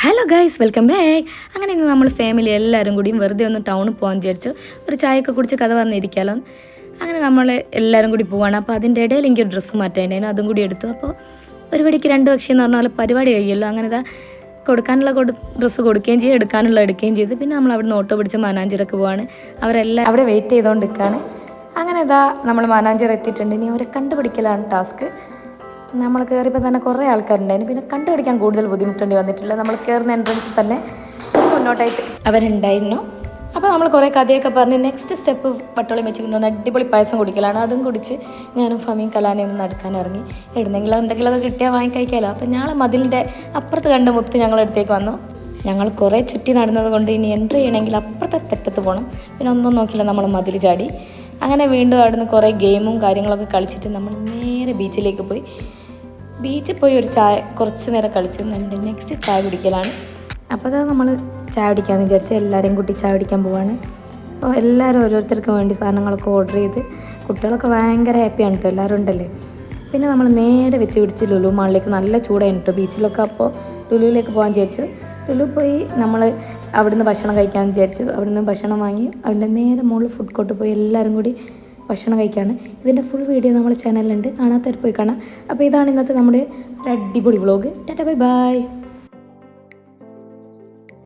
Hello guys, welcome back. അങ്ങനെ ഇന്ന് നമ്മൾ ഫാമിലി എല്ലാവരും കൂടിയും വെറുതെ ഒന്ന് ടൗണിൽ പോകാൻ വിചാരിച്ചു. ഒരു ചായയൊക്കെ കുടിച്ച് കഥ പറഞ്ഞിരിക്കാമല്ലോ. അങ്ങനെ നമ്മൾ എല്ലാവരും കൂടി പോവാണ്. അപ്പോൾ അതിൻ്റെ ഇടയിൽ എനിക്ക് ഡ്രസ്സ് മാറ്റേണ്ടായിരുന്നു, അതും കൂടി എടുത്തു. അപ്പോൾ ഒരു പടിക്ക് രണ്ട് പക്ഷി എന്ന് പറഞ്ഞാൽ പരിപാടി കഴിയുമല്ലോ. അങ്ങനെ കൊടുക്കാനുള്ള ഡ്രസ്സ് കൊടുക്കുകയും ചെയ്യും, എടുക്കാനുള്ള എടുക്കുകയും ചെയ്ത് പിന്നെ നമ്മൾ അവിടെ നിന്ന് ഓട്ടോ പിടിച്ച് മാനാഞ്ചിറക്ക് പോവാണ്. അവരെല്ലാം അവിടെ വെയിറ്റ് ചെയ്തുകൊണ്ട് നിൽക്കുകയാണ്. അങ്ങനെ നമ്മൾ മാനാഞ്ചിറ എത്തിയിട്ടുണ്ട്. ഇനി അവരെ കണ്ടുപിടിക്കലാണ് ടാസ്ക്. നമ്മൾ കയറിയപ്പോൾ തന്നെ കുറേ ആൾക്കാരുണ്ടായിരുന്നു. പിന്നെ കണ്ടുപിടിക്കാൻ കൂടുതൽ ബുദ്ധിമുട്ടേണ്ടി വന്നിട്ടില്ല. നമ്മൾ കയറുന്ന എൻട്രൻസിൽ തന്നെ കുറച്ച് മുന്നോട്ടായിട്ട് അവരുണ്ടായിരുന്നു. അപ്പോൾ നമ്മൾ കുറേ കഥയൊക്കെ പറഞ്ഞ് നെക്സ്റ്റ് സ്റ്റെപ്പ് വട്ടോളം വെച്ച് കൊണ്ടുവന്ന് അടിപൊളി പായസം കുടിക്കലാണ്. അതും കുടിച്ച് ഞാനും ഫമിയും കലാനയും ഒന്ന് നടക്കാൻ ഇറങ്ങി. എവിടെന്നെങ്കിലും എന്തെങ്കിലുമൊക്കെ കിട്ടിയാൽ വാങ്ങി കഴിക്കാമല്ലോ. അപ്പോൾ ഞങ്ങൾ മതിലിൻ്റെ അപ്പുറത്ത് കണ്ട് മുത്ത് ഞങ്ങളടുത്തേക്ക് വന്നു. ഞങ്ങൾ കുറേ ചുറ്റി നടന്നത് കൊണ്ട് ഇനി എൻട്രി ചെയ്യണമെങ്കിൽ അപ്പുറത്തെ തെറ്റത്ത് പോകണം. പിന്നെ ഒന്നും നോക്കില്ല, നമ്മൾ മതിൽ ചാടി. അങ്ങനെ വീണ്ടും അവിടുന്ന് കുറേ ഗെയിമും കാര്യങ്ങളൊക്കെ കളിച്ചിട്ട് നമ്മൾ നേരെ ബീച്ചിലേക്ക് പോയി. ബീച്ചിൽ പോയി ഒരു ചായ കുറച്ച് നേരം കളിച്ച് നെക്സ്റ്റ് ചായ കുടിക്കലാണ്. അപ്പോൾ നമ്മൾ ചായ കുടിക്കാമെന്ന് വിചാരിച്ച് എല്ലാവരെയും കൂട്ടി ചായ കുടിക്കാൻ പോവാണ്. അപ്പോൾ എല്ലാവരും ഓരോരുത്തർക്കും വേണ്ടി സാധനങ്ങളൊക്കെ ഓർഡർ ചെയ്ത് കുട്ടികളൊക്കെ ഭയങ്കര ഹാപ്പിയാണ് കേട്ടോ, എല്ലാവരും ഉണ്ടല്ലേ. പിന്നെ നമ്മൾ നേരെ വെച്ച് പിടിച്ച് ലുലു മാളിലേക്ക്. നല്ല ചൂടായിരുന്നു കേട്ടോ ബീച്ചിലൊക്കെ. അപ്പോൾ ലുലുവിലേക്ക് പോകാൻ വിചാരിച്ചു. ലുലു പോയി നമ്മൾ അവിടുന്ന് ഭക്ഷണം കഴിക്കാമെന്ന് വിചാരിച്ചു. അവിടുന്ന് ഭക്ഷണം വാങ്ങി അവിടെ നേരെ മുകളിൽ ഫുഡ് കോർട്ട് പോയി എല്ലാവരും കൂടി ഭക്ഷണം കഴിക്കുകയാണ്. ഇതിൻ്റെ ഫുൾ വീഡിയോ നമ്മുടെ ചാനലിലുണ്ട്, കാണാത്തവർ പോയി കാണാം. അപ്പോൾ ഇതാണ് ഇന്നത്തെ നമ്മുടെ ഒരു അടിപൊളി വ്ളോഗ്. Tata bye bye.